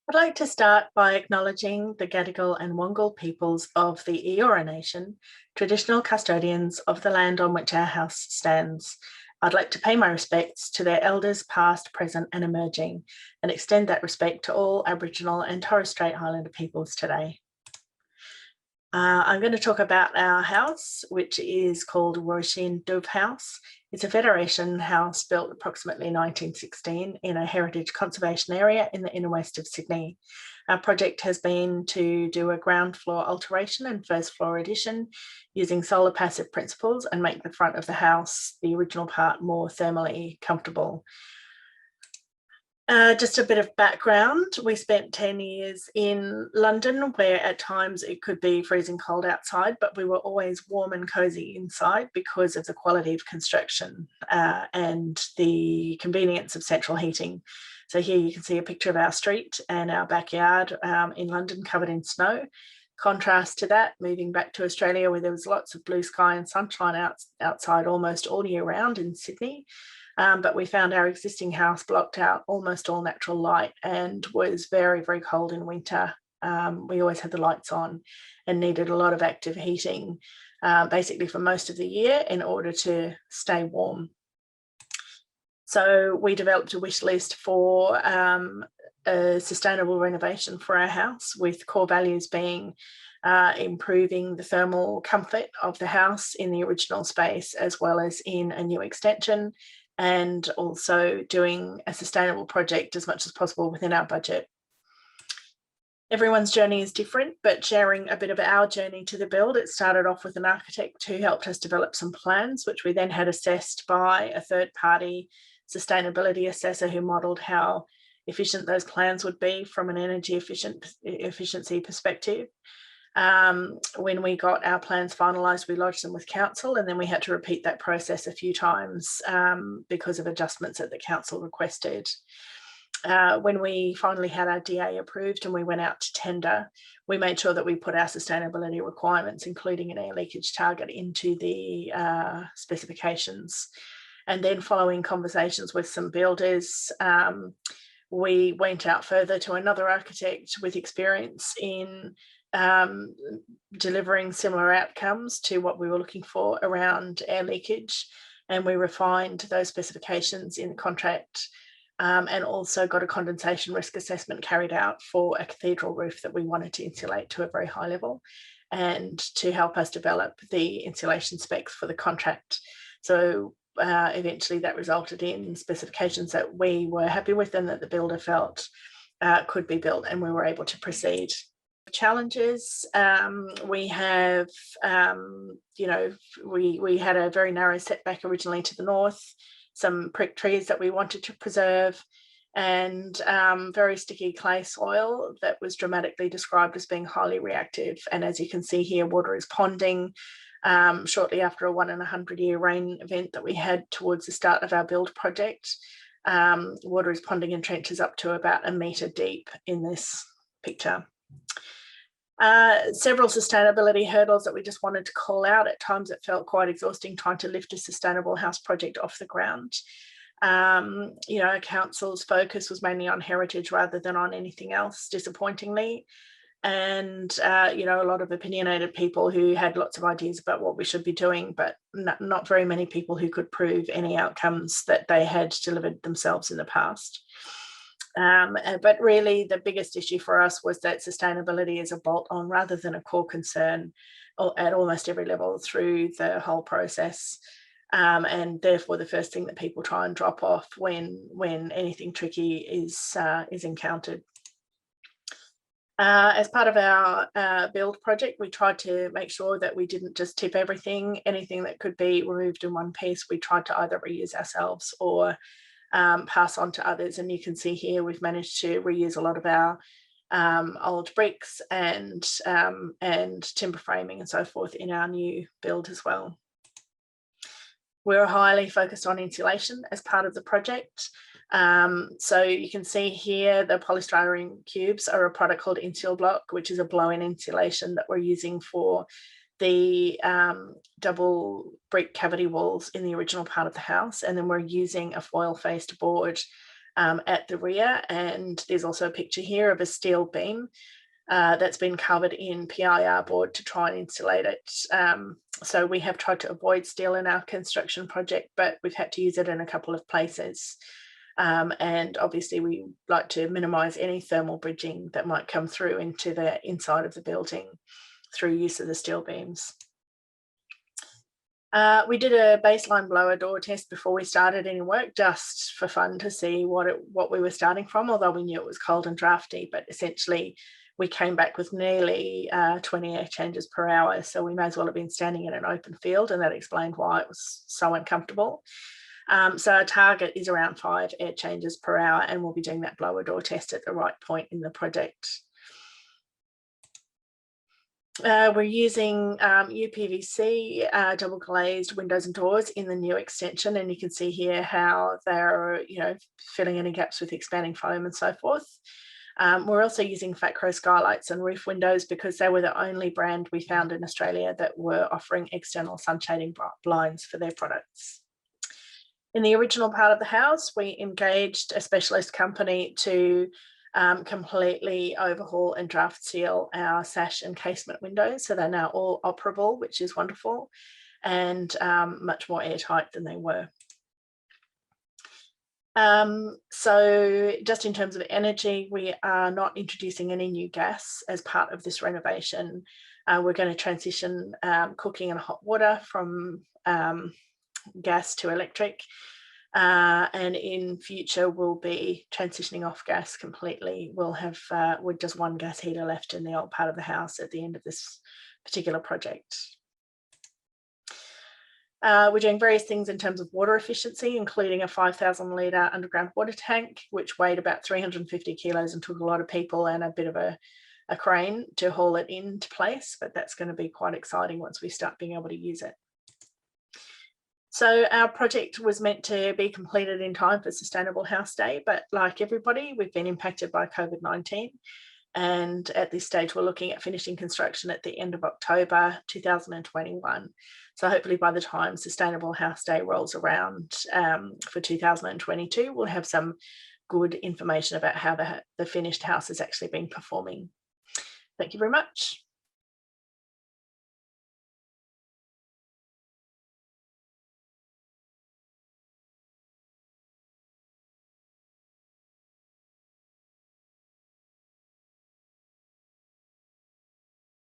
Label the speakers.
Speaker 1: I'd like to start by acknowledging the Gadigal and Wangal peoples of the Eora Nation, traditional custodians of the land on which our house stands. I'd like to pay my respects to their elders past, present and emerging, and extend that respect to all Aboriginal and Torres Strait Islander peoples today. I'm going to talk about our house, which is called Róisín Dubh House. It's a Federation house built approximately 1916 in a heritage conservation area in the inner west of Sydney. Our project has been to do a ground floor alteration and first floor addition using solar passive principles and make the front of the house, the original part, more thermally comfortable. Just a bit of background. We spent 10 years in London where at times it could be freezing cold outside, but we were always warm and cozy inside because of the quality of construction and the convenience of central heating. So here you can see a picture of our street and our backyard in London covered in snow. Contrast to that, moving back to Australia where there was lots of blue sky and sunshine outside almost all year round in Sydney. But we found our existing house blocked out almost all natural light and was very, very cold in winter. We always had the lights on and needed a lot of active heating, basically for most of the year in order to stay warm. So we developed a wish list for a sustainable renovation for our house, with core values being improving the thermal comfort of the house in the original space, as well as in a new extension, and also doing a sustainable project as much as possible within our budget. Everyone's journey is different, but sharing a bit of our journey to the build, it started off with an architect who helped us develop some plans, which we then had assessed by a third-party sustainability assessor who modelled how efficient those plans would be from an energy efficiency perspective. When we got our plans finalised, we lodged them with council, and then we had to repeat that process a few times because of adjustments that the council requested. When we finally had our DA approved and we went out to tender, we made sure that we put our sustainability requirements, including an air leakage target, into the specifications. And then following conversations with some builders, we went out further to another architect with experience in delivering similar outcomes to what we were looking for around air leakage, and we refined those specifications in the contract, and also got a condensation risk assessment carried out for a cathedral roof that we wanted to insulate to a very high level, and to help us develop the insulation specs for the contract. So eventually that resulted in specifications that we were happy with and that the builder felt could be built, and we were able to proceed. Challenges, we have, we had a very narrow setback originally to the north, some prick trees that we wanted to preserve, and very sticky clay soil that was dramatically described as being highly reactive. And as you can see here, water is ponding. Shortly after a 1 in 100 year rain event that we had towards the start of our build project, water is ponding in trenches up to about 1 metre deep in this picture. Several sustainability hurdles that we just wanted to call out. At times it felt quite exhausting trying to lift a sustainable house project off the ground. Council's focus was mainly on heritage rather than on anything else, disappointingly. And, a lot of opinionated people who had lots of ideas about what we should be doing, but not very many people who could prove any outcomes that they had delivered themselves in the past. But really the biggest issue for us was that sustainability is a bolt-on rather than a core concern at almost every level through the whole process. And therefore the first thing that people try and drop off when anything tricky is encountered. As part of our build project, we tried to make sure that we didn't just tip anything that could be removed in one piece. We tried to either reuse ourselves or pass on to others, and you can see here we've managed to reuse a lot of our old bricks and timber framing and so forth in our new build as well. We're highly focused on insulation as part of the project. So you can see here the polystyrene cubes are a product called Insul Block, which is a blow-in insulation that we're using for the double brick cavity walls in the original part of the house. And then we're using a foil-faced board at the rear, and there's also a picture here of a steel beam that's been covered in PIR board to try and insulate it. So we have tried to avoid steel in our construction project, but we've had to use it in a couple of places. And obviously we like to minimise any thermal bridging that might come through into the inside of the building through use of the steel beams. We did a baseline blower door test before we started any work, just for fun, to see what we were starting from, although we knew it was cold and drafty, but essentially we came back with nearly 20 air changes per hour. So we may as well have been standing in an open field, and that explained why it was so uncomfortable. So our target is around 5 air changes per hour, and we'll be doing that blower door test at the right point in the project. We're using UPVC double glazed windows and doors in the new extension, and you can see here how they're filling any gaps with expanding foam and so forth. We're also using Fat Crow skylights and roof windows because they were the only brand we found in Australia that were offering external sun shading blinds for their products. In the original part of the house, we engaged a specialist company to completely overhaul and draft seal our sash and casement windows. So they're now all operable, which is wonderful, and much more airtight than they were. So just in terms of energy, we are not introducing any new gas as part of this renovation. We're going to transition cooking and hot water from gas to electric. And in future we'll be transitioning off gas completely. We'll have with just one gas heater left in the old part of the house at the end of this particular project. We're doing various things in terms of water efficiency, including a 5,000 litre underground water tank, which weighed about 350 kilos and took a lot of people and a bit of a crane to haul it into place, but that's going to be quite exciting once we start being able to use it. So our project was meant to be completed in time for Sustainable House Day, but like everybody, we've been impacted by COVID-19. And at this stage, we're looking at finishing construction at the end of October 2021. So hopefully by the time Sustainable House Day rolls around for 2022, we'll have some good information about how the finished house has actually been performing. Thank you very much.